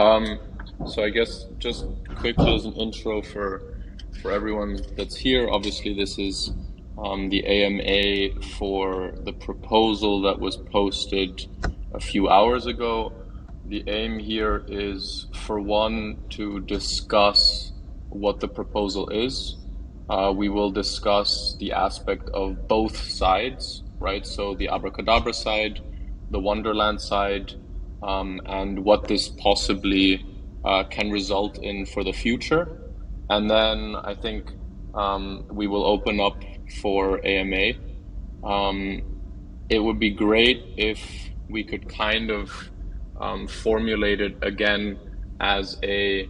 Um, so I guess just quickly as an intro for everyone that's here, obviously this is the AMA for the proposal that was posted a few hours ago. The aim here is for one to discuss what the proposal is. We will discuss the aspect of both sides, right? So the Abracadabra side, the Wonderland side, and what this possibly can result in for the future. And then I think we will open up for AMA. It would be great if we could kind of formulate it again as a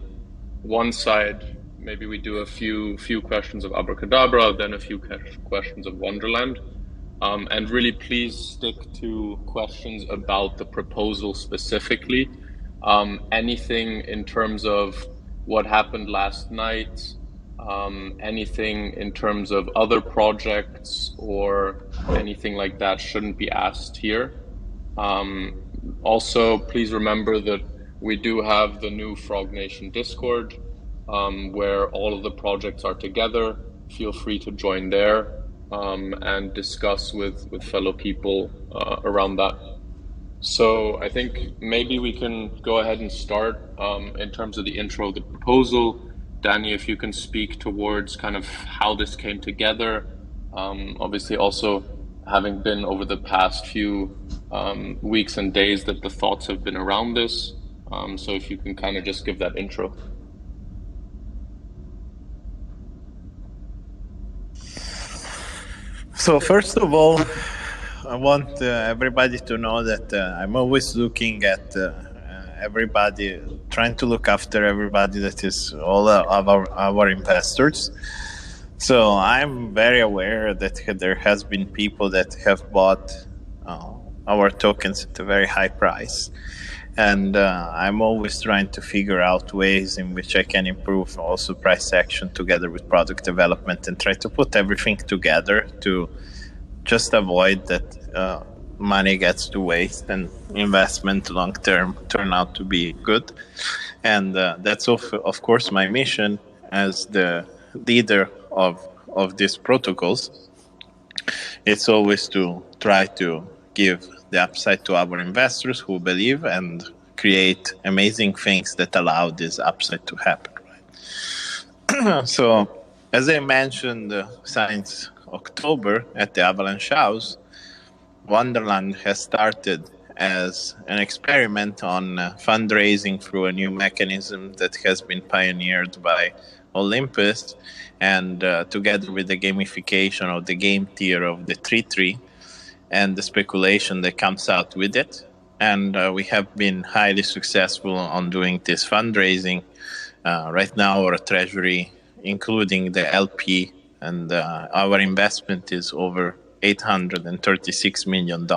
one side. Maybe we do a few questions of Abracadabra, then a few questions of Wonderland. And really, please stick to questions about the proposal specifically. Anything in terms of what happened last night, anything in terms of other projects or anything like that shouldn't be asked here. Also, please remember that we do have the new Frog Nation Discord, where all of the projects are together. Feel free to join there and discuss with fellow people around that. So I think maybe we can go ahead and start in terms of the intro of the proposal. Danny, if you can speak towards kind of how this came together. Obviously also having been over the past few weeks and days that the thoughts have been around this. So if you can kind of just give that intro. So first of all, I want everybody to know that I'm always looking at everybody, trying to look after everybody that is all of our investors. So I'm very aware that there has been people that have bought our tokens at a very high price. And I'm always trying to figure out ways in which I can improve also price action together with product development and try to put everything together to just avoid that money gets to waste and investment long term turn out to be good. And that's of course my mission as the leader of these protocols. It's always to try to give the upside to our investors who believe and create amazing things that allow this upside to happen. Right? So, as I mentioned, since October at the Avalanche House, Wonderland has started as an experiment on fundraising through a new mechanism that has been pioneered by Olympus, and together with the gamification of the game tier of the 3-3 and the speculation that comes out with it. And we have been highly successful on doing this fundraising. Right now, our treasury, including the LP, and our investment is over $836 million.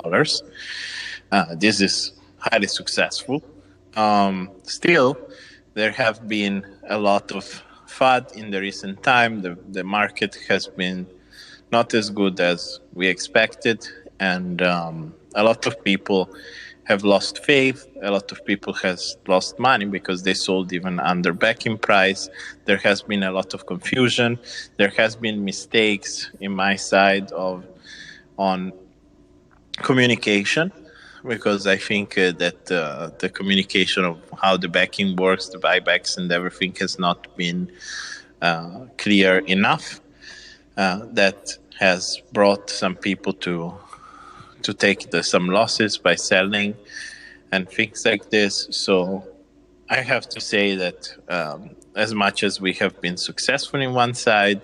This is highly successful. Still, there have been a lot of FUD in the recent time. The market has been not as good as we expected, and a lot of people have lost faith. A lot of people has lost money because they sold even under backing price. There has been a lot of confusion. There has been mistakes in my side on communication, because I think that the communication of how the backing works, the buybacks and everything has not been clear enough. That has brought some people to take some losses by selling and things like this. So I have to say that as much as we have been successful in one side,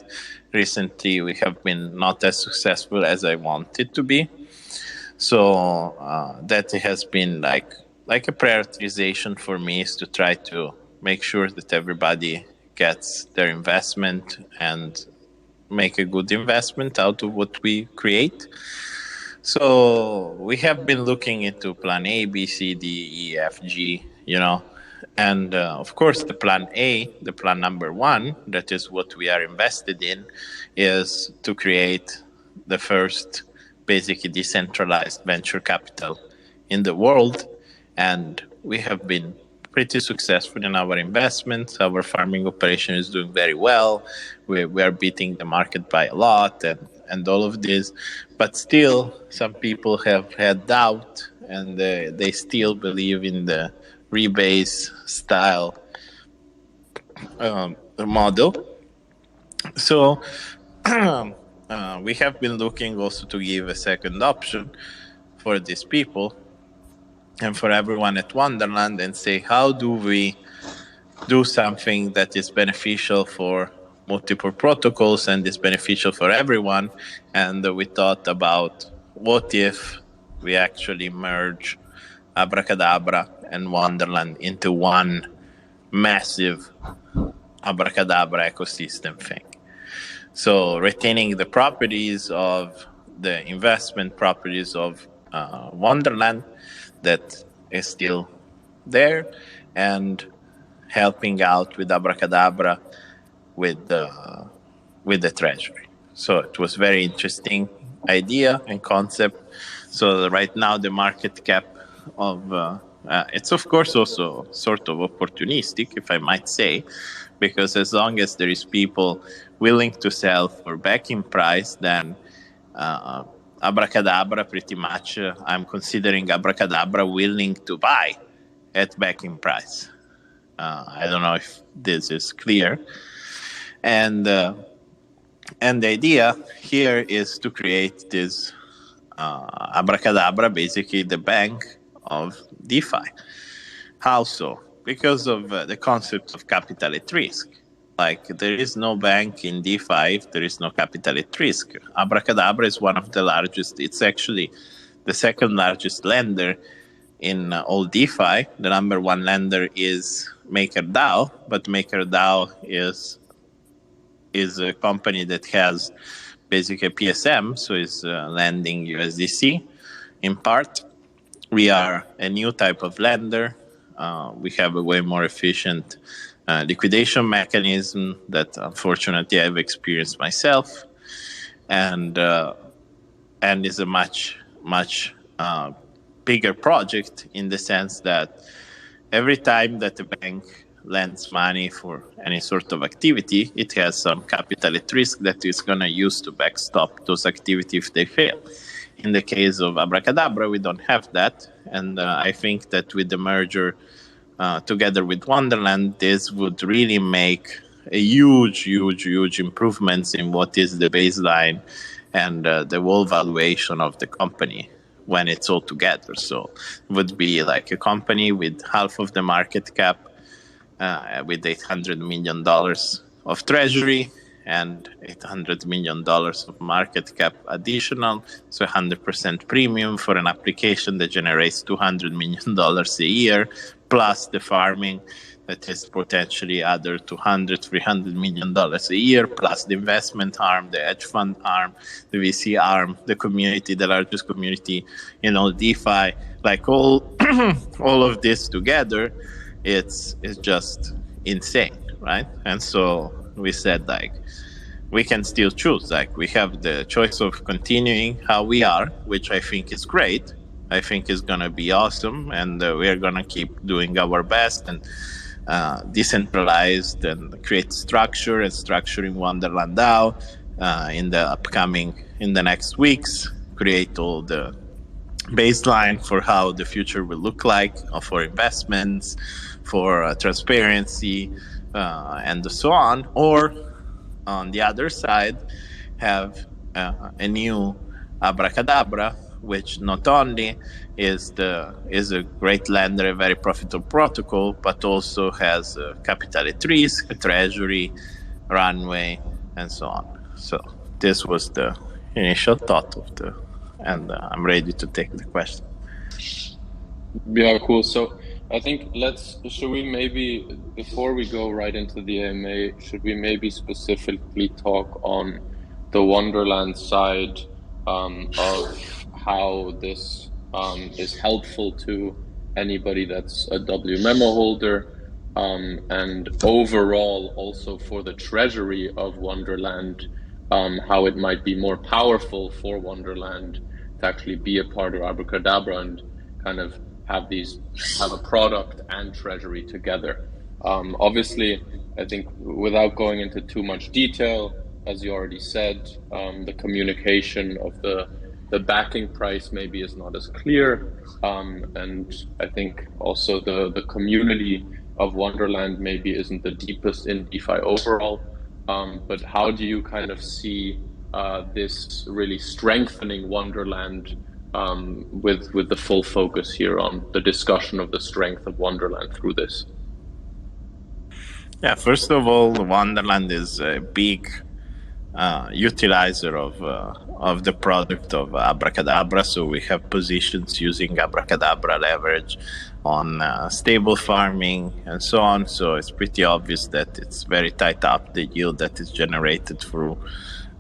recently we have been not as successful as I wanted to be. So that has been like a prioritization for me, is to try to make sure that everybody gets their investment and make a good investment out of what we create. So we have been looking into plan A, B, C, D, E, F, G, and of course the plan A, the plan number one, that is what we are invested in, is to create the first basically decentralized venture capital in the world. And we have been pretty successful in our investments. Our farming operation is doing very well. We are beating the market by a lot and all of this. But still, some people have had doubt and they still believe in the rebase style model. So we have been looking also to give a second option for these people and for everyone at Wonderland and say, how do we do something that is beneficial for multiple protocols and is beneficial for everyone? And we thought about what if we actually merge Abracadabra and Wonderland into one massive Abracadabra ecosystem thing. So retaining the properties of the investment properties of Wonderland that is still there, and helping out with Abracadabra with the treasury. So it was very interesting idea and concept. So right now the market cap of it's of course also sort of opportunistic, if I might say, because as long as there is people willing to sell for backing price, then Abracadabra pretty much, I'm considering Abracadabra willing to buy at backing price. I don't know if this is clear. And the idea here is to create this Abracadabra, basically the bank of DeFi. How so? Because of the concept of capital at risk. Like, there is no bank in DeFi if there is no capital at risk. Abracadabra is one of the largest. It's actually the second largest lender in all DeFi. The number one lender is MakerDAO, but MakerDAO is a company that has basically a PSM, so is lending USDC in part. We are a new type of lender. We have a way more efficient liquidation mechanism that unfortunately I've experienced myself, and is a much bigger project in the sense that every time that the bank lends money for any sort of activity, it has some capital at risk that it's going to use to backstop those activities if they fail. In the case of Abracadabra, we don't have that, and I think that with the merger together with Wonderland, this would really make a huge improvements in what is the baseline and the whole valuation of the company when it's all together. So it would be like a company with half of the market cap, with $800 million of treasury and $800 million of market cap additional, so 100% premium for an application that generates $200 million a year, plus the farming that is potentially other $200-300 million a year, plus the investment arm, the hedge fund arm, the VC arm, the community, the largest community in all DeFi, like all of this together, it's just insane, right? And so we said, like, we can still choose. Like, we have the choice of continuing how we are, which I think is great. I think is going to be awesome, and we are going to keep doing our best and decentralized and create structure and structuring Wonderland DAO in the next weeks, create all the baseline for how the future will look like for investments, for transparency, and so on. Or on the other side, have a new Abracadabra, which not only is a great lender, a very profitable protocol, but also has capital at risk, a treasury, runway, and so on. So this was the initial thought and I'm ready to take the question. Yeah, cool. So I think should we maybe, before we go right into the AMA, should we maybe specifically talk on the Wonderland side of how this is helpful to anybody that's a wmemo holder, and overall also for the treasury of Wonderland, how it might be more powerful for Wonderland to actually be a part of Abracadabra and kind of have a product and treasury together. Obviously, I think without going into too much detail, as you already said, the communication of the backing price maybe is not as clear, and I think also the community of Wonderland maybe isn't the deepest in DeFi overall. But how do you kind of see this really strengthening Wonderland, with the full focus here on the discussion of the strength of Wonderland through this? Yeah, first of all, Wonderland is a big utilizer of the product of Abracadabra. So we have positions using Abracadabra leverage on stable farming and so on. So it's pretty obvious that it's very tight up the yield that is generated through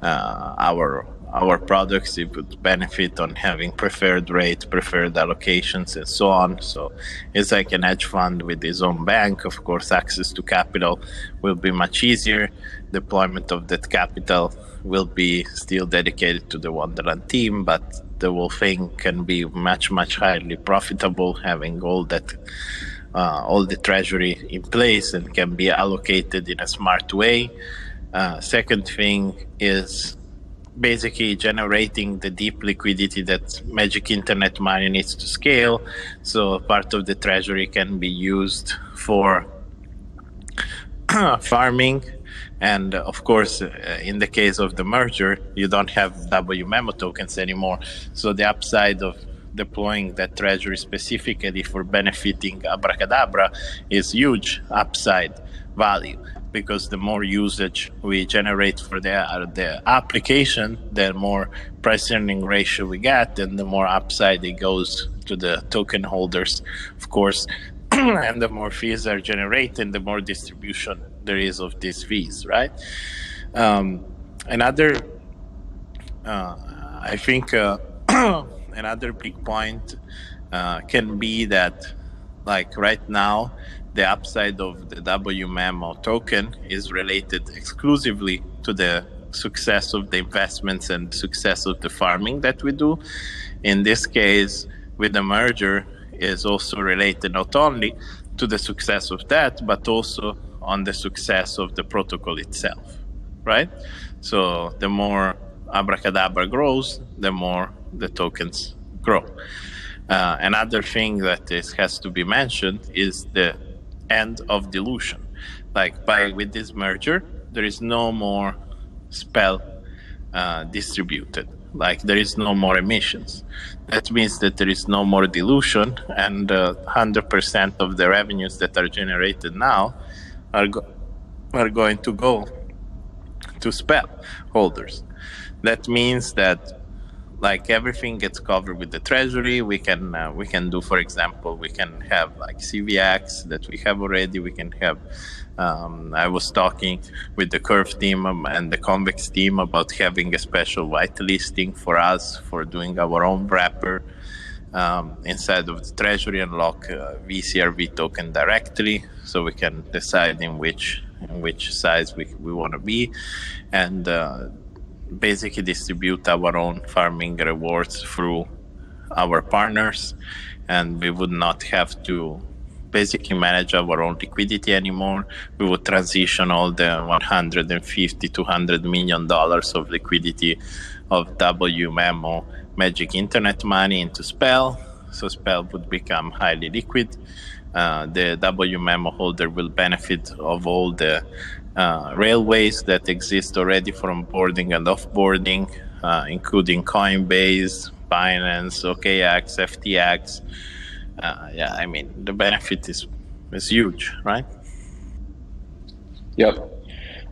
our products. It would benefit on having preferred rate, preferred allocations, and so on. So it's like an hedge fund with its own bank. Of course, access to capital will be much easier. Deployment of that capital will be still dedicated to the Wonderland team, but the whole thing can be much, much highly profitable, having all the treasury in place and can be allocated in a smart way. Second thing is basically generating the deep liquidity that Magic Internet Money needs to scale. So part of the treasury can be used for farming. And of course, in the case of the merger, you don't have wmemo tokens anymore. So the upside of deploying that treasury specifically for benefiting Abracadabra is huge upside value, because the more usage we generate for the application, the more price earning ratio we get, and the more upside it goes to the token holders, of course. And the more fees are generated, the more distribution there is of these fees, right? Another big point can be that, like right now, the upside of the wmemo token is related exclusively to the success of the investments and success of the farming that we do. In this case, with the merger, is also related not only to the success of that, but also on the success of the protocol itself, right? So the more Abracadabra grows, the more the tokens grow. Another thing that has to be mentioned is the end of dilution. Like with this merger, there is no more spell distributed. Like there is no more emissions. That means that there is no more dilution, and 100% of the revenues that are generated now are going to go to spell holders. That means that like everything gets covered with the treasury. We can do, for example, we can have like CVX that we have already. We can have. I was talking with the Curve team and the Convex team about having a special whitelisting for us for doing our own wrapper inside of the treasury, unlock VCRV token directly, so we can decide in which size we want to be, and basically distribute our own farming rewards through our partners, and we would not have to basically manage our own liquidity anymore. We would transition all the $150 to $200 million of liquidity of wmemo Magic Internet Money into Spell. So Spell would become highly liquid. The wmemo holder will benefit of all the railways that exist already for onboarding and offboarding, including Coinbase, Binance, OKX, FTX. Yeah, I mean, the benefit is huge, right? Yep.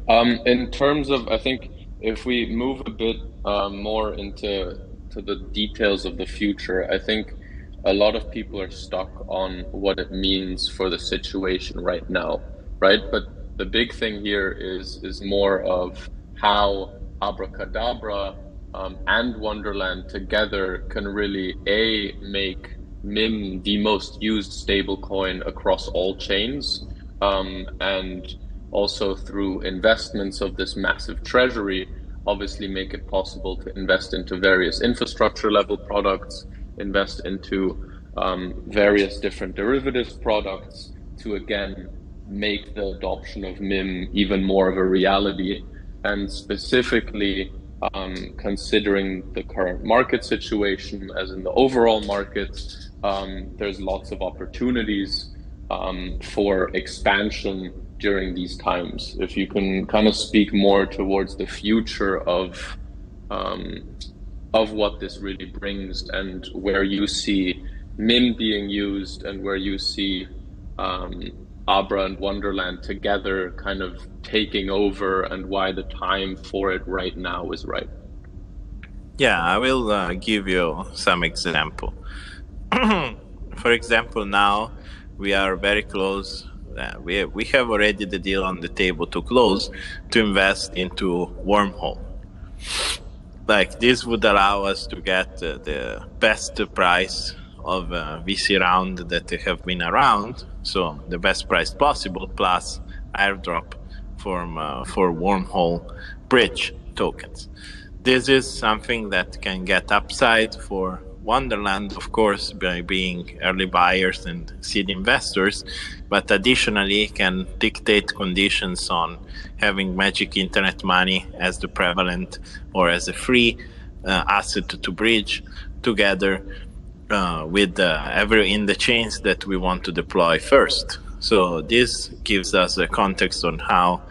In terms of, I think if we move a bit more into the details of the future, I think a lot of people are stuck on what it means for the situation right now, right? But the big thing here is more of how Abracadabra and Wonderland together can really make MIM the most used stablecoin across all chains, and also through investments of this massive treasury, obviously make it possible to invest into various infrastructure level products, invest into various different derivatives products to again make the adoption of MIM even more of a reality. And specifically, considering the current market situation, as in the overall market, there's lots of opportunities for expansion during these times. If you can kind of speak more towards the future of what this really brings and where you see MIM being used and where you see Abra and Wonderland together kind of taking over, and why the time for it right now is right. Yeah, I will give you some example. For example, now we are very close. We have already the deal on the table to close to invest into Wormhole. Like this would allow us to get the best price of VC round that have been around, so the best price possible plus airdrop for Wormhole bridge tokens. This is something that can get upside for Wonderland, of course, by being early buyers and seed investors, but additionally can dictate conditions on having magic internet money as the prevalent or as a free asset to bridge together with every in the chains that we want to deploy first. So this gives us a context on how,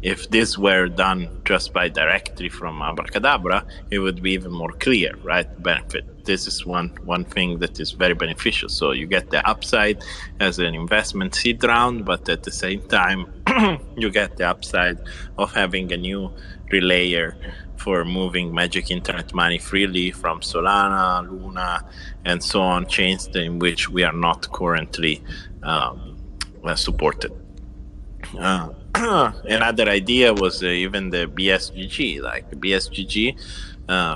if this were done just by directly from Abracadabra, it would be even more clear, right? Benefit. This is one thing that is very beneficial. So you get the upside as an investment seed round, but at the same time, you get the upside of having a new relayer for moving magic internet money freely from Solana, Luna, and so on, chains in which we are not currently supported. Another idea was even the BSGG, like BSGG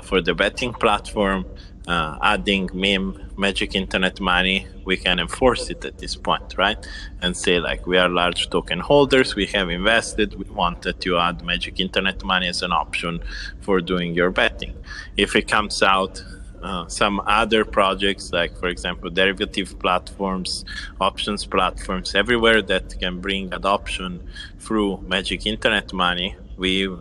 for the betting platform, adding MIM, magic internet money. We can enforce it at this point, right? And say like, we are large token holders, we have invested, we wanted to add magic internet money as an option for doing your betting. If it comes out some other projects, like for example derivative platforms, options platforms, everywhere that can bring adoption through magic internet money,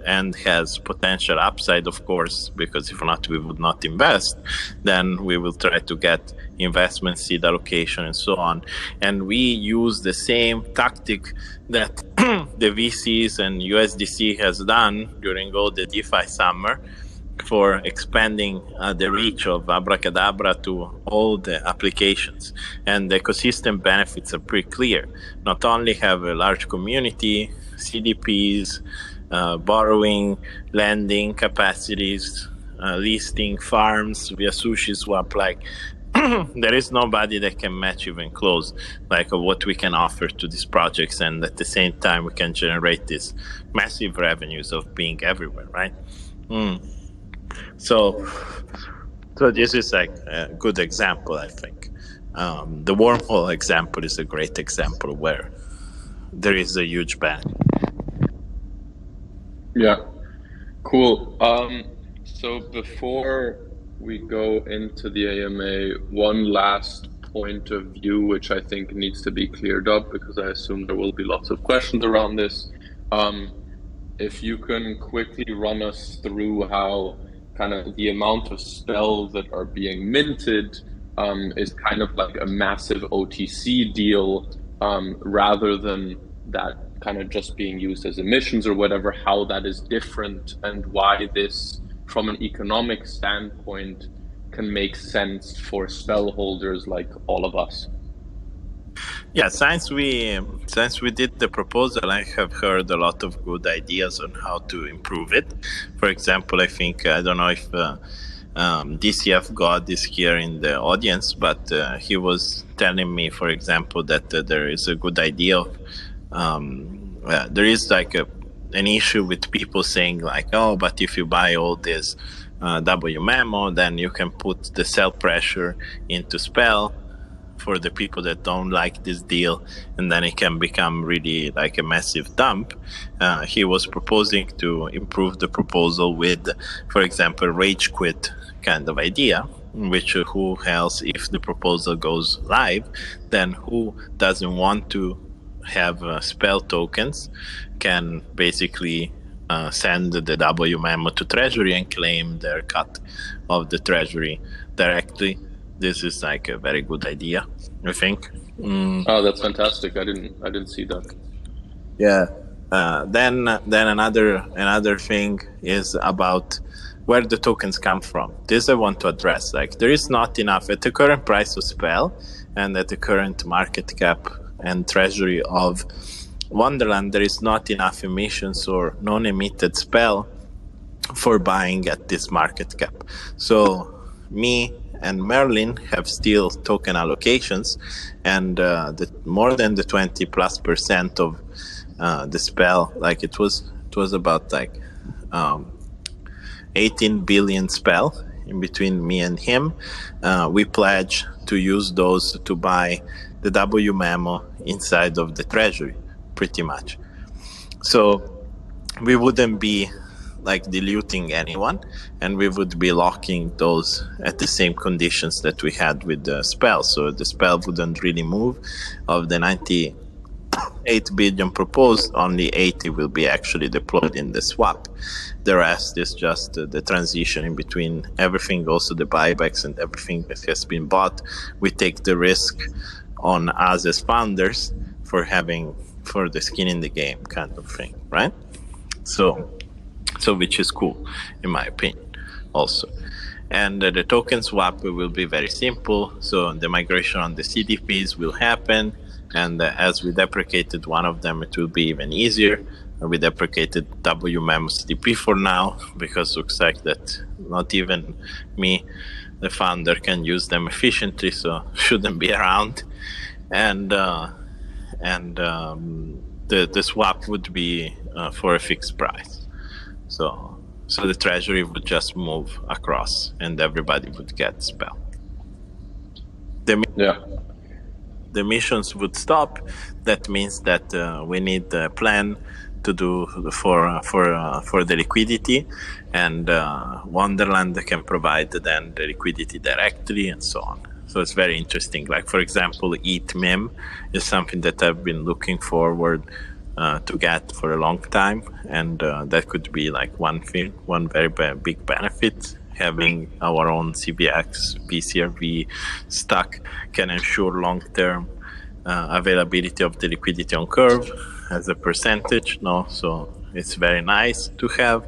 and has potential upside, of course, because if not we would not invest, then we will try to get investment seed allocation and so on. And we use the same tactic that the VCs and USDC has done during all the DeFi summer for expanding the reach of Abracadabra to all the applications. And the ecosystem benefits are pretty clear. Not only have a large community, CDPs, borrowing, lending capacities, listing farms via Sushi Swap, like there is nobody that can match even close like what we can offer to these projects, and at the same time we can generate these massive revenues of being everywhere, right? So this is like a good example, I think. The Wormhole example is a great example where there is a huge benefit. Yeah, cool. So before we go into the AMA, one last point of view, which I think needs to be cleared up, because I assume there will be lots of questions around this. If you can quickly run us through how kind of the amount of spells that are being minted is kind of like a massive OTC deal, rather than that kind of just being used as emissions or whatever, how that is different, and why this, from an economic standpoint, can make sense for spell holders like all of us. Yeah, since we did the proposal, I have heard a lot of good ideas on how to improve it. For example, I think, I don't know if DCF God is here in the audience, but he was telling me, for example, that there is a good idea of, there is like an issue with people saying like, oh, but if you buy all this wmemo, then you can put the sell pressure into spell for the people that don't like this deal, and then it can become really like a massive dump. He was proposing to improve the proposal with, for example, rage quit kind of idea, which who else, if the proposal goes live, then who doesn't want to have spell tokens can basically send the wmemo to treasury and claim their cut of the treasury directly. This is like a very good idea, I think. Oh, that's fantastic. I didn't see that. Yeah. Then another thing is about where the tokens come from. This I want to address. Like, there is not enough at the current price of Spell and at the current market cap and treasury of Wonderland. There is not enough emissions or non-emitted Spell for buying at this market cap. So me and Merlin have still token allocations, and more than the 20+% of the Spell, like it was about like 18 billion Spell in between me and him. We pledge to use those to buy the wmemo inside of the treasury, pretty much. So we wouldn't be like diluting anyone, and we would be locking those at the same conditions that we had with the Spell. So the Spell wouldn't really move. Of the 98 billion proposed, only 80 will be actually deployed in the swap. The rest is just the transition in between everything, also the buybacks and everything that has been bought. We take the risk on us as founders for the skin in the game kind of thing, right? So which is cool, in my opinion, also. And the token swap will be very simple. So the migration on the CDPs will happen. And as we deprecated one of them, it will be even easier. We deprecated wmemo CDP for now, because it looks like that not even me, the founder, can use them efficiently, so shouldn't be around. And the swap would be for a fixed price. So the treasury would just move across, and everybody would get Spell. The missions would stop. That means that we need a plan to do for the liquidity, and Wonderland can provide then the liquidity directly, and so on. So it's very interesting. Like, for example, ETH mem is something that I've been looking forward to get for a long time, and that could be like one very big benefit. Having our own CBX PCRV stack can ensure long-term availability of the liquidity on Curve as a percentage. So it's very nice to have.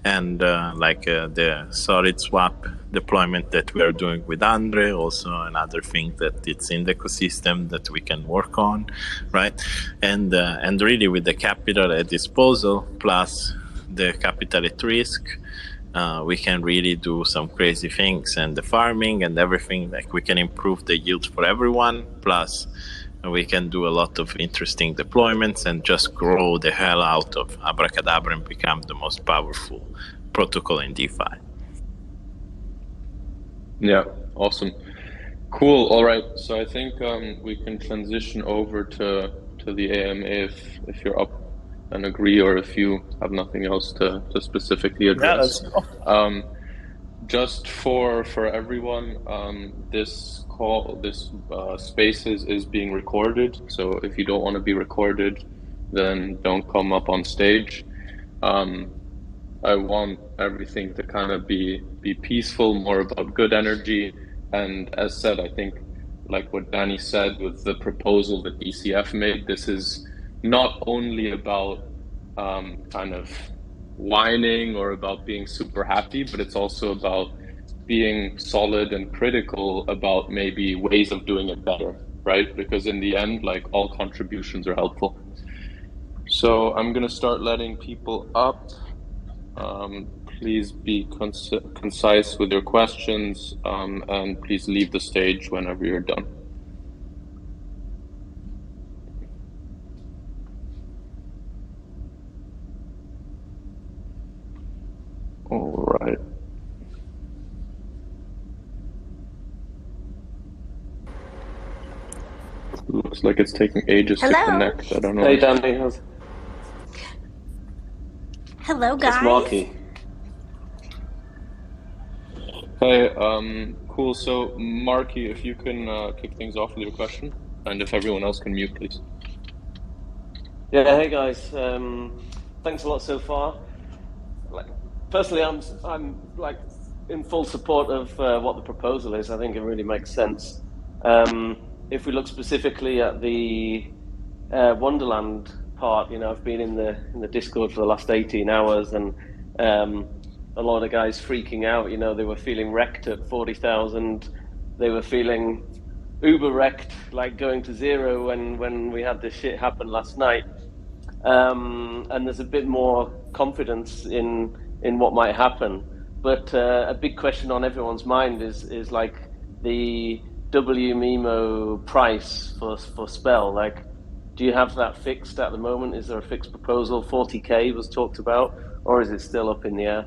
And the solid swap deployment that we are doing with Andre, also another thing that it's in the ecosystem that we can work on, right? And really, with the capital at disposal plus the capital at risk, we can really do some crazy things, and the farming and everything. Like, we can improve the yield for everyone, plus we can do a lot of interesting deployments and just grow the hell out of Abracadabra and become the most powerful protocol in DeFi. Yeah, awesome. Cool. All right. So I think we can transition over to the AMA if you're up and agree, or if you have nothing else to specifically address. Yeah, just for everyone, this Spaces is being recorded. So if you don't want to be recorded, then don't come up on stage. I want everything to kind of be peaceful, more about good energy. And as said, I think, like what Danny said with the proposal that ECF made, this is not only about kind of whining or about being super happy, but it's also about being solid and critical about maybe ways of doing it better, right? Because in the end, like, all contributions are helpful. So I'm going to start letting people up. Please be concise with your questions, and please leave the stage whenever you're done. All right. Looks like it's taking ages to connect. I don't know. Hey, Danny. Hello, guys. It's Marky. Hey, Cool. So, Marky, if you can kick things off with your question, and if everyone else can mute, please. Yeah, hey guys. Thanks a lot so far. Like, personally, I'm like in full support of what the proposal is. I think it really makes sense. If we look specifically at the Wonderland part, I've been in the Discord for the last 18 hours, and a lot of guys freaking out. They were feeling wrecked at 40,000. They were feeling uber wrecked, like going to zero when we had this shit happen last night. And there's a bit more confidence in what might happen. But a big question on everyone's mind is like the wmemo price for Spell. Like, do you have that fixed at the moment? Is there a fixed proposal? 40K was talked about, or is it still up in the air?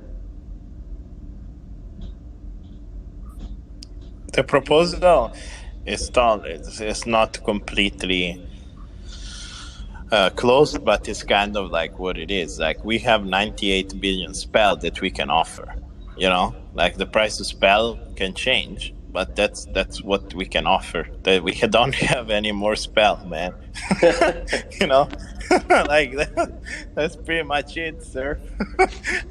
The proposal is still it's not completely closed, but it's kind of like what it is. Like, we have 98 billion spell that we can offer. Like, the price of spell can change, but that's what we can offer. That we don't have any more spell, man. Like that's pretty much it, sir.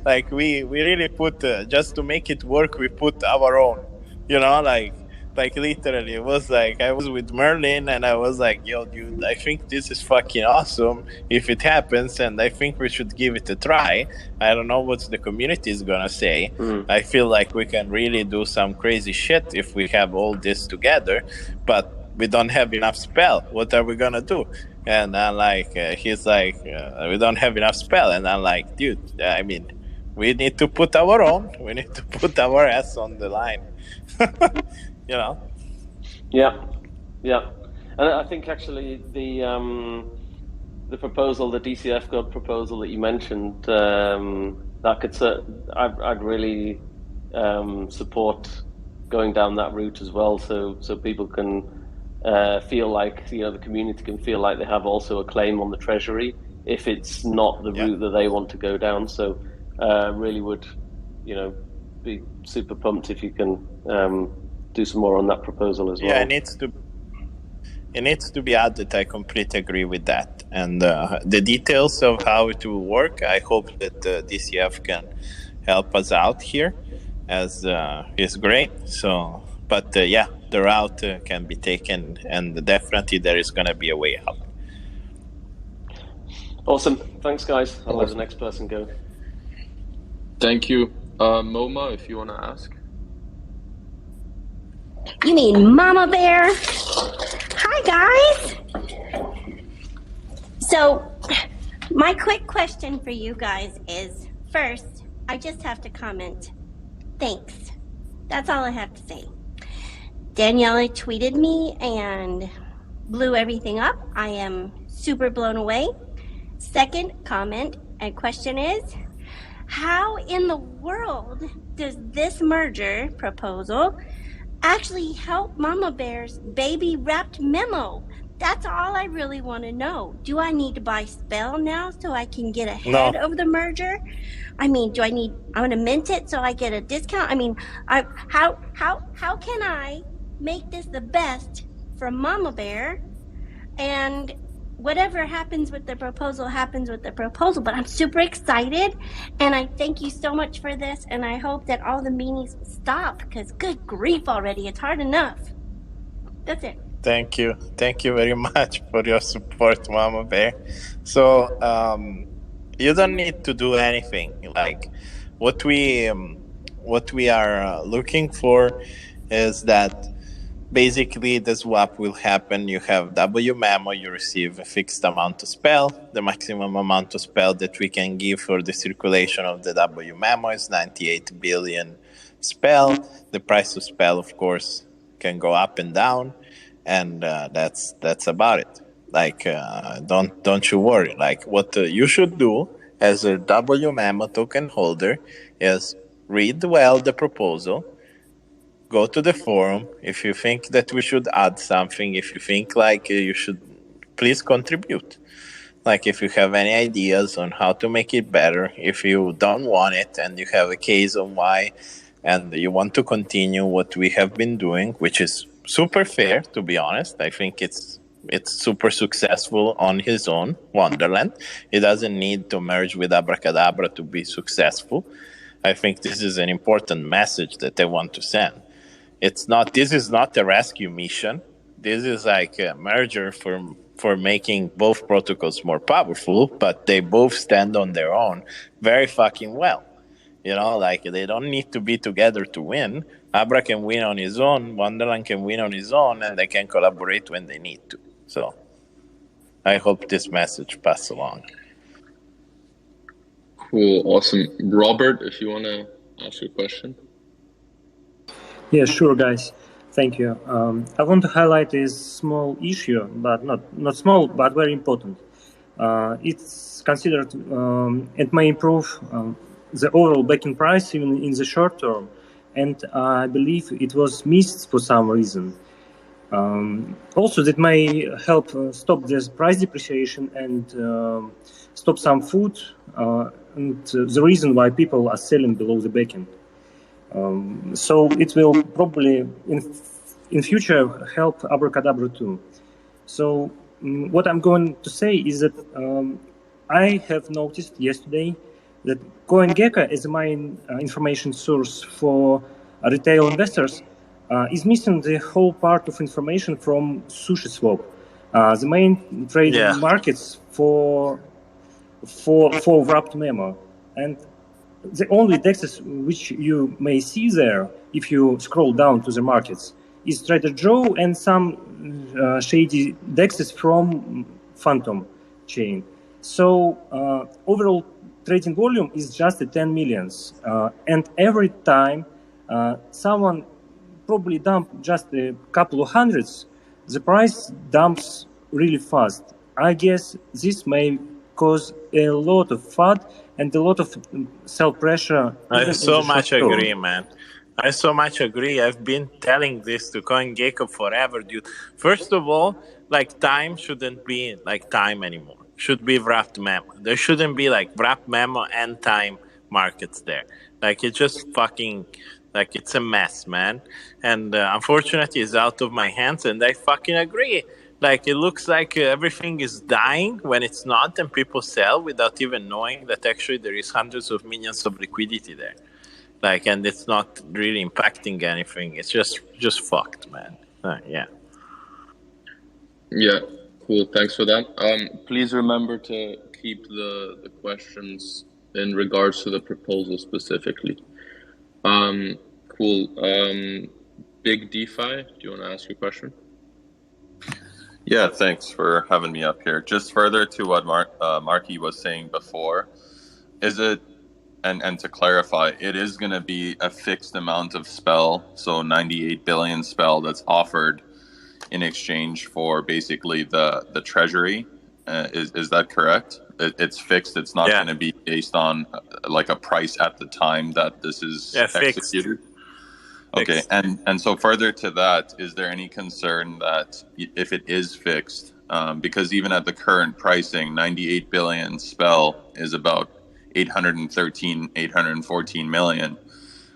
Like, we really put just to make it work. We put our own. Like literally, it was like I was with Merlin and I was like, "Yo, dude, I think this is fucking awesome if it happens, and I think we should give it a try. I don't know what the community is gonna say. I feel like we can really do some crazy shit if we have all this together, but we don't have enough spell. What are we gonna do?" And I'm like, he's like, "We don't have enough spell," and I'm like, "Dude, I mean, we need to put our own. We need to put our ass on the line." Yeah, and I think actually the proposal, the DCF God proposal that you mentioned, that could I'd really support going down that route as well, so people can feel like the community can feel like they have also a claim on the treasury if it's not the route that they want to go down. So really would be super pumped if you can do some more on that proposal as well. Yeah, it needs to be added. I completely agree with that. And the details of how it will work, I hope that DCF can help us out here, as is great. So, but yeah, the route can be taken, and definitely there is going to be a way out. Awesome. Thanks, guys. I'll let the next person go. Thank you. Moma, if you want to ask. You mean Mama Bear? Hi, guys. So, my quick question for you guys is, first, I just have to comment, thanks. That's all I have to say. Daniele tweeted me and blew everything up. I am super blown away. Second comment and question is, how in the world does this merger proposal actually help Mama Bear's baby wrapped memo? That's all I really want to know. Do I need to buy Spell now so I can get ahead of the merger? I mean, I'm going to mint it so I get a discount? I mean, how can I make this the best for Mama Bear? And whatever happens with the proposal happens with the proposal, but I'm super excited, and I thank you so much for this, and I hope that all the meetings will stop, because good grief already, it's hard enough. That's it. Thank you very much for your support, Mama Bear. So you don't need to do anything. Like, what we are looking for is that basically the swap will happen. You have wmemo, you receive a fixed amount of spell. The maximum amount of spell that we can give for the circulation of the wmemo is 98 billion spell. The price of spell, of course, can go up and down, and that's about it. Like, don't you worry. Like, what you should do as a wmemo token holder is read well the proposal. Go to the forum. If you think that we should add something, if you think like you should, please contribute. Like, if you have any ideas on how to make it better, if you don't want it and you have a case on why and you want to continue what we have been doing, which is super fair, to be honest. I think it's super successful on his own, Wonderland. He doesn't need to merge with Abracadabra to be successful. I think this is an important message that I want to send. This is not a rescue mission. This is like a merger for making both protocols more powerful, but they both stand on their own very fucking well. Like they don't need to be together to win. Abra can win on his own, Wonderland can win on his own, and they can collaborate when they need to. So I hope this message passes along. Cool, awesome. Robert, if you want to ask your question. Yeah, sure, guys. Thank you. I want to highlight this small issue, but not small, but very important. It's considered it may improve the overall backing price even in the short term, and I believe it was missed for some reason. Also, that may help stop this price depreciation and stop some food and the reason why people are selling below the backing. So it will probably in future help Abracadabra too. So what I'm going to say is that I have noticed yesterday that CoinGecko as the main information source for retail investors is missing the whole part of information from SushiSwap, the main trading markets for wrapped memo. And the only dexes which you may see there, if you scroll down to the markets, is Trader Joe and some shady dexes from Phantom chain. So overall trading volume is just 10 millions. And every time someone probably dump just a couple of hundreds, the price dumps really fast. I guess this may cause a lot of FUD and a lot of sell pressure. I so much agree, man. I so much agree. I've been telling this to CoinGecko forever, dude. First of all, like time shouldn't be like time anymore. Should be wrapped memo. There shouldn't be like wrapped memo and time markets there. Like it's just fucking, like it's a mess, man. And unfortunately, it's out of my hands. And I fucking agree. Like it looks like everything is dying when it's not, and people sell without even knowing that actually there is hundreds of millions of liquidity there. Like, and it's not really impacting anything. It's just fucked, man. Yeah. Yeah, cool. Thanks for that. Please remember to keep the questions in regards to the proposal specifically. Cool. Big DeFi, do you want to ask your question? Yeah, thanks for having me up here. Just further to what Marky was saying before, is it, and to clarify, it is going to be a fixed amount of spell, so 98 billion spell that's offered in exchange for basically the treasury. Is that correct? It's fixed. It's not going to be based on like a price at the time that this is executed. Fixed. Okay, and so further to that, is there any concern that if it is fixed, because even at the current pricing, 98 billion spell is about 814 million,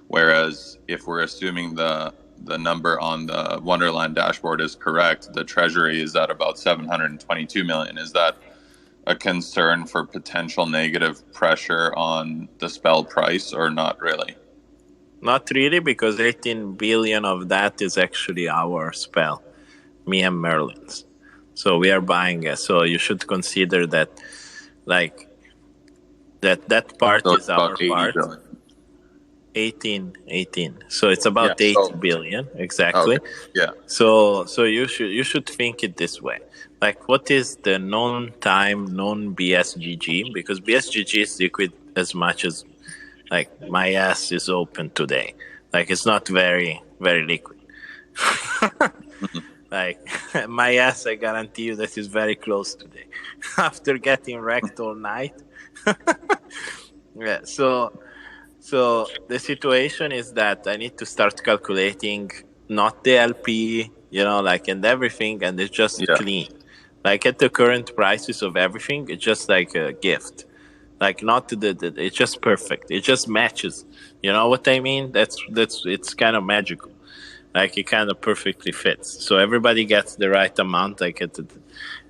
whereas if we're assuming the number on the Wonderland dashboard is correct, the treasury is at about 722 million. Is that a concern for potential negative pressure on the spell price or not really? Not really, because 18 billion of that is actually our spell, me and Merlin's. So we are buying it. So you should consider that, like, that part is our part. Billion. 18. So it's about 8 billion, exactly. Okay. Yeah. So you should think it this way. Like, what is the non-time, non-BSGG? Because BSGG is liquid as much as, like, my ass is open today. Like, it's not very, very liquid. Like, my ass, I guarantee you that is very close today. After getting wrecked all night. Yeah, so the situation is that I need to start calculating not the LP, like, and everything, and it's just clean. Like, at the current prices of everything, it's just like a gift. Like not it's just perfect. It just matches. You know what I mean? That's it's kind of magical. Like it kind of perfectly fits. So everybody gets the right amount.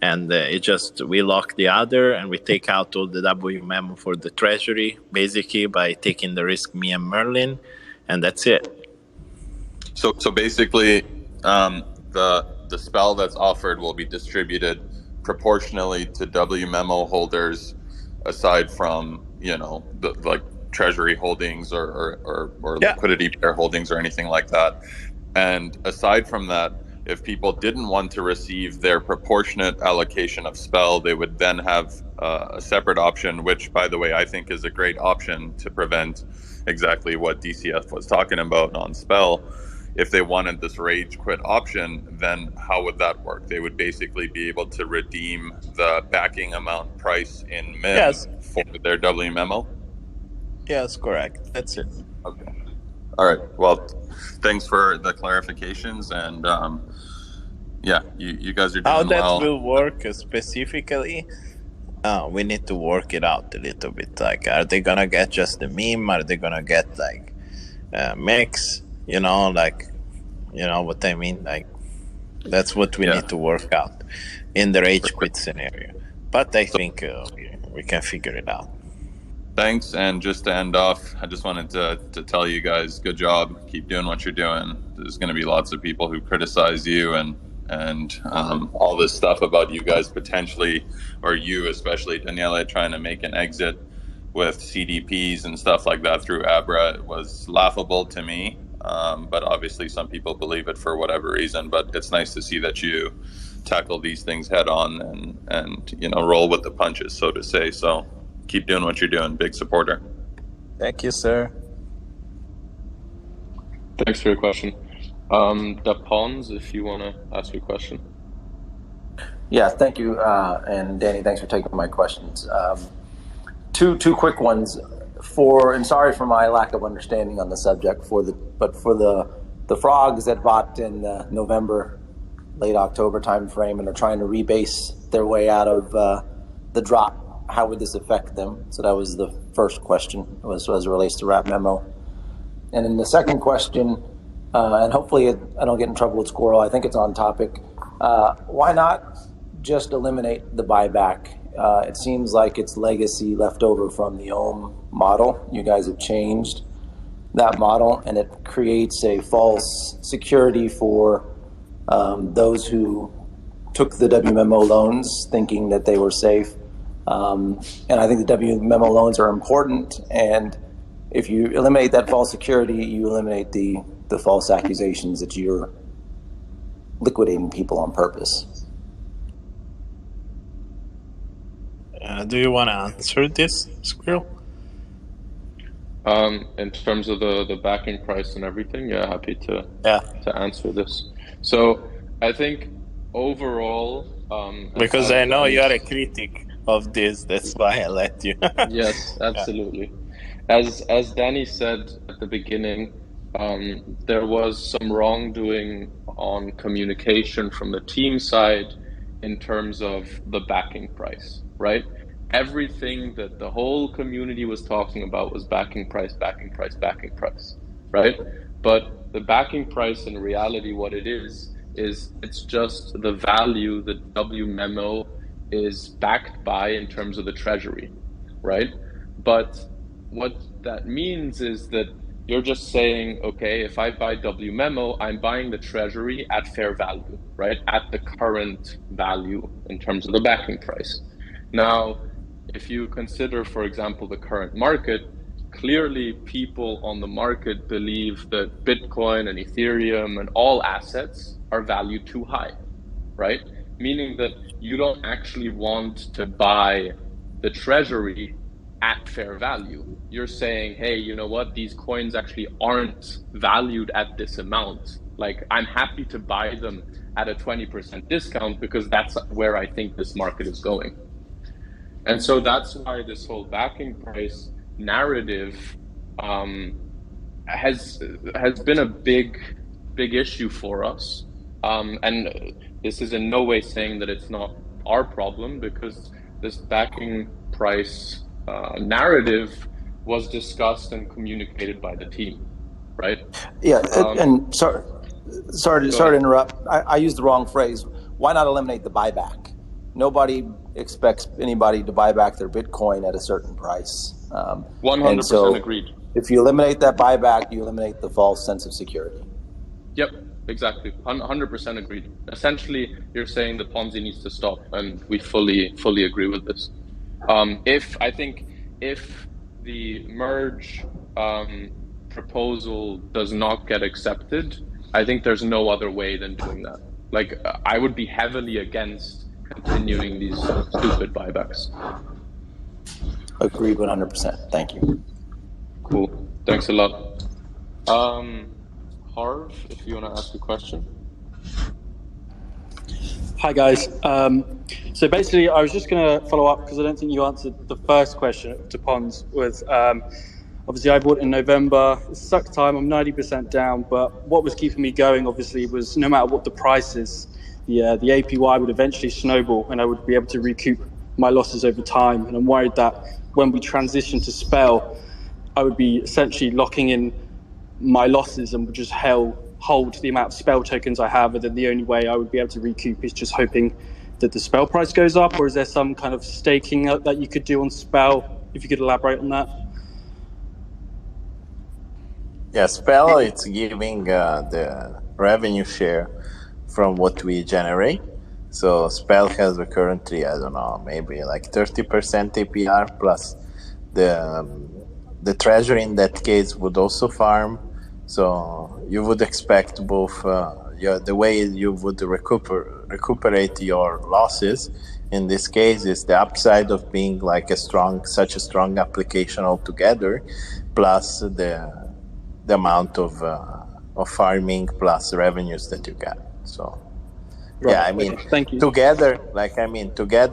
And it just we lock the other and we take out all the wmemo for the treasury basically by taking the risk me and Merlin, and that's it. So basically, the spell that's offered will be distributed proportionally to wmemo holders, aside from the like treasury holdings or liquidity pair holdings or anything like that. And aside from that, if people didn't want to receive their proportionate allocation of spell, they would then have a separate option, which, by the way, I think is a great option to prevent exactly what DCF was talking about on spell. If they wanted this rage quit option, then how would that work? They would basically be able to redeem the backing amount price in MIM for their WMemo? Yes, correct. That's it. Okay. All right. Well, thanks for the clarifications, and yeah, you guys are doing how that well. will work specifically, we need to work it out a little bit. Like, are they gonna get just the meme? Are they gonna get like mix? Like, you know what I mean? Like, that's what we need to work out in the rage quit scenario. But I think we can figure it out. Thanks, and just to end off, I just wanted to tell you guys, good job. Keep doing what you're doing. There's going to be lots of people who criticize you and all this stuff about you guys potentially, or you especially, Daniele, trying to make an exit with CDPs and stuff like that through Abra. It was laughable to me, but obviously some people believe it for whatever reason. But it's nice to see that you tackle these things head on and roll with the punches, so to say. So keep doing what you're doing. Big supporter. Thank you, sir. Thanks for your question. The Pawns, if you want to ask your question. Yeah, thank you. And Danny, thanks for taking my questions. Two quick ones. And sorry for my lack of understanding on the subject, but for the frogs that bought in November, late October timeframe, and are trying to rebase their way out of the drop, how would this affect them? So that was the first question, as it relates to wrap memo. And then the second question, and hopefully I don't get in trouble with Squirrel, I think it's on topic. Why not just eliminate the buyback? It seems like it's legacy left over from the OM model. You guys have changed that model, and it creates a false security for those who took the WMemo loans thinking that they were safe. And I think the WMemo loans are important, and if you eliminate that false security, you eliminate the false accusations that you're liquidating people on purpose. Do you want to answer this, Squirrel? In terms of the backing price and everything, happy to answer this. So I think overall, because I know you are a critic of this, that's why I let you. Yes, absolutely. As Danny said at the beginning, there was some wrongdoing on communication from the team side in terms of the backing price, right? Everything that the whole community was talking about was backing price, right? But the backing price in reality, what it is it's just the value that wmemo is backed by in terms of the treasury, right? But what that means is that you're just saying, okay, if I buy wmemo, I'm buying the treasury at fair value, right? At the current value in terms of the backing price. Now, if you consider, for example, the current market, clearly people on the market believe that Bitcoin and Ethereum and all assets are valued too high, right? Meaning that you don't actually want to buy the treasury at fair value. You're saying, hey, you know what? These coins actually aren't valued at this amount. Like, I'm happy to buy them at a 20% discount because that's where I think this market is going. And so that's why this whole backing price narrative has been a big issue for us. And this is in no way saying that it's not our problem, because this backing price narrative was discussed and communicated by the team, right? Yeah, and sorry to interrupt. I used the wrong phrase. Why not eliminate the buyback? Nobody expects anybody to buy back their Bitcoin at a certain price. 100% agreed. If you eliminate that buyback, you eliminate the false sense of security. Yep, exactly. 100% agreed. Essentially, you're saying the Ponzi needs to stop, and we fully agree with this. If the merge proposal does not get accepted, I think there's no other way than doing that. Like, I would be heavily against continuing these stupid buybacks. Agreed 100%. Thank you. Cool. Thanks a lot. Harv, if you want to ask a question. Hi guys. So basically, I was just going to follow up because I don't think you answered the first question to Pons. Was obviously I bought in November. It sucked time. I'm 90% down, but what was keeping me going obviously was no matter what the price is, the APY would eventually snowball, and I would be able to recoup my losses over time. And I'm worried that when we transition to Spell, I would be essentially locking in my losses and would just hold the amount of Spell tokens I have, and then the only way I would be able to recoup is just hoping that the Spell price goes up. Or is there some kind of staking that you could do on Spell? If you could elaborate on that. Yeah, Spell, it's giving the revenue share from what we generate. So Spell has currently, I don't know, maybe like 30% APR plus the treasury in that case would also farm. So you would expect both the way you would recuperate your losses in this case is the upside of being like such a strong application altogether, plus the amount of farming plus revenues that you get. So right. Yeah, I mean, thank you. Together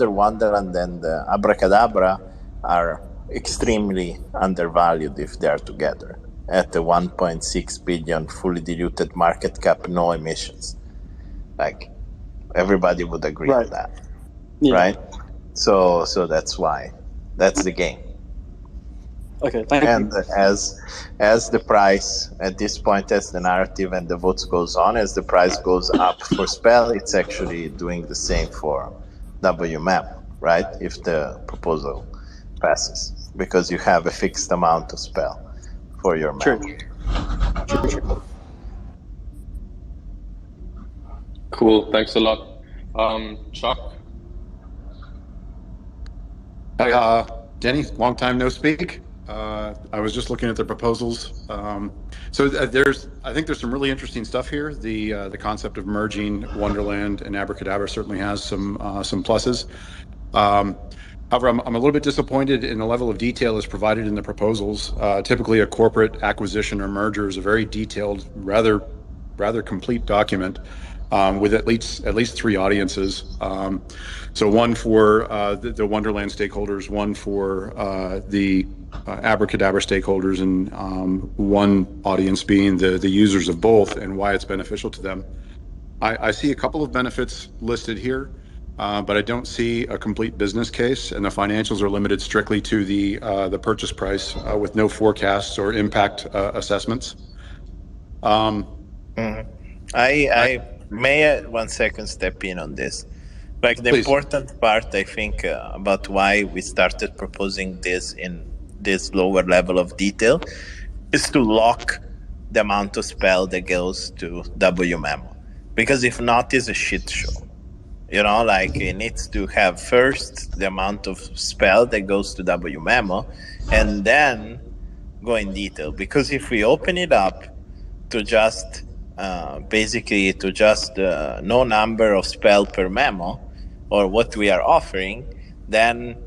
Wonderland and Abracadabra are extremely undervalued if they are together at the 1.6 billion fully diluted market cap, no emissions. Like, everybody would agree on that, right? So that's why. That's the game. Okay, thank you. And as the price at this point, as the narrative and the votes goes on, as the price goes up for Spell, it's actually doing the same for wmemo, right? If the proposal passes, because you have a fixed amount of Spell for your memo. True. Cool, thanks a lot. Chuck? Hi, Danny, long time no speak. I was just looking at the proposals. I think there's some really interesting stuff here. The concept of merging Wonderland and Abracadabra certainly has some pluses. However, I'm a little bit disappointed in the level of detail as provided in the proposals. Typically, a corporate acquisition or merger is a very detailed, rather complete document with at least 3 audiences. So one for the Wonderland stakeholders, one for the Abracadabra stakeholders, and one audience being the users of both and why it's beneficial to them. I see a couple of benefits listed here. But I don't see a complete business case, and the financials are limited strictly to the purchase price with no forecasts or impact assessments. I may 1 second step in on this. Like the Please. Important part, I think, about why we started proposing this in this lower level of detail is to lock the amount of Spell that goes to wmemo. Because if not, it's a shit show. You know, like it needs to have first the amount of Spell that goes to wmemo and then go in detail. Because if we open it up to just no number of Spell per memo or what we are offering, then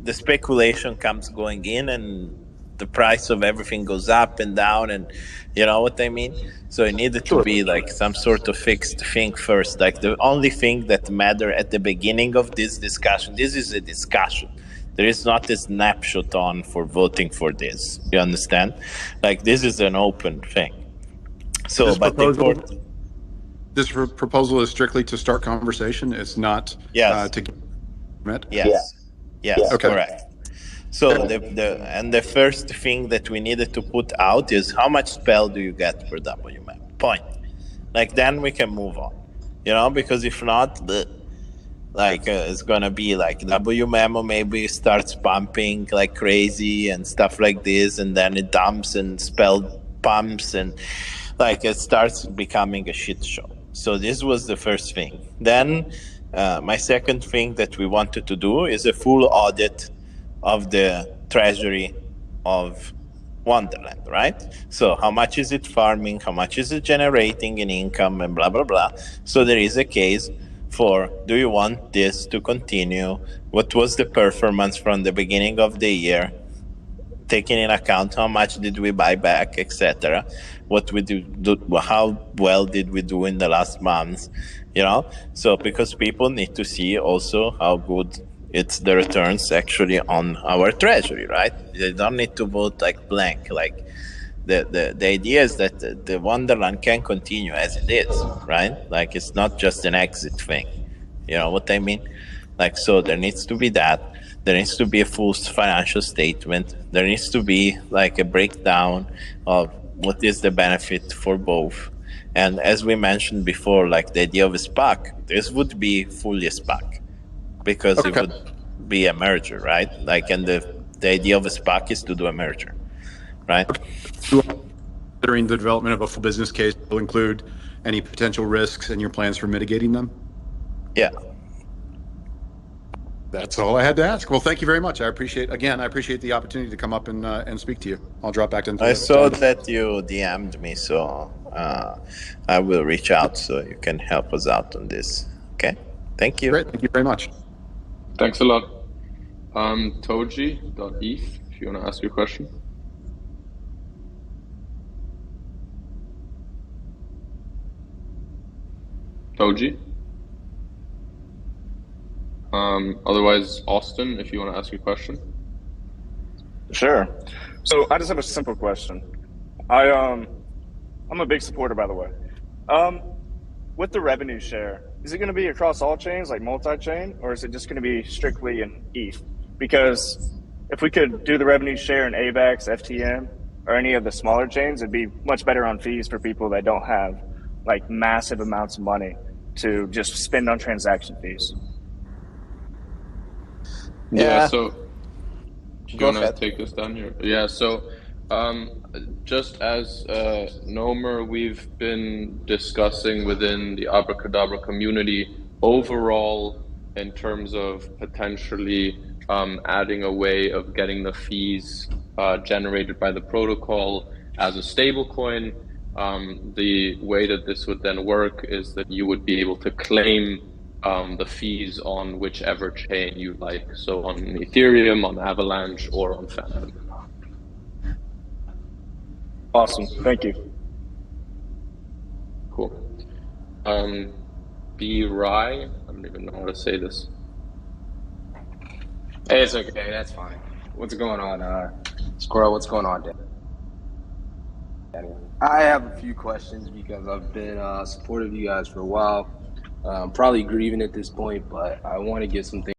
the speculation comes going in and the price of everything goes up and down, and you know what I mean? So it needed to be like some sort of fixed thing first. Like the only thing that matter at the beginning of this discussion, this is a discussion. There is not a snapshot on for voting for this. You understand? Like this is an open thing. So, this proposal is strictly to start conversation. It's not to commit. Yes. Okay. Correct. So the first thing that we needed to put out is how much spell do you get per wmemo point. Like then we can move on, because if not, it's gonna be like wmemo maybe starts pumping like crazy and stuff like this, and then it dumps and spell pumps, and it starts becoming a shit show. So this was the first thing. Then my second thing that we wanted to do is a full audit of the treasury of Wonderland, right? So how much is it farming? How much is it generating in income and blah, blah, blah. So there is a case for, do you want this to continue? What was the performance from the beginning of the year? Taking in account how much did we buy back, etc. What we do, how well did we do in the last months? So because people need to see also how good it's the returns actually on our treasury, right? They don't need to vote like blank. Like the idea is that the Wonderland can continue as it is, right? Like it's not just an exit thing. You know what I mean? Like, so there needs to be that. There needs to be a full financial statement. There needs to be like a breakdown of what is the benefit for both. And as we mentioned before, like the idea of a SPAC, this would be fully a SPAC because it would be a merger, right? Like, and the idea of a SPAC is to do a merger, right? Considering the development of a full business case will include any potential risks and your plans for mitigating them? Yeah. That's all I had to ask. Well, thank you very much. I appreciate the opportunity to come up and speak to you. I'll drop back into. I saw that you DM'd me, so I will reach out so you can help us out on this. Okay. Thank you. Great. Thank you very much. Thanks a lot. Toji.eth, if you want to ask your question. Toji. Otherwise, Austin, if you want to ask your question. Sure. So I just have a simple question. I'm a big supporter, by the way. With the revenue share, is it going to be across all chains, like multi-chain, or is it just going to be strictly in ETH? Because if we could do the revenue share in AVAX, FTM, or any of the smaller chains, it'd be much better on fees for people that don't have like massive amounts of money to just spend on transaction fees. Yeah, so do you want to take this down here? Yeah, so just as Nomer, we've been discussing within the Abracadabra community overall in terms of potentially adding a way of getting the fees generated by the protocol as a stablecoin. The way that this would then work is that you would be able to claim the fees on whichever chain you like. So on Ethereum, on Avalanche, or on Phantom. Awesome. Thank you. Cool. B-Rai, I don't even know how to say this. Hey, it's okay. That's fine. What's going on, Squirrel? What's going on, Daniel? I have a few questions because I've been supportive of you guys for a while. Probably grieving at this point, but I want to get some things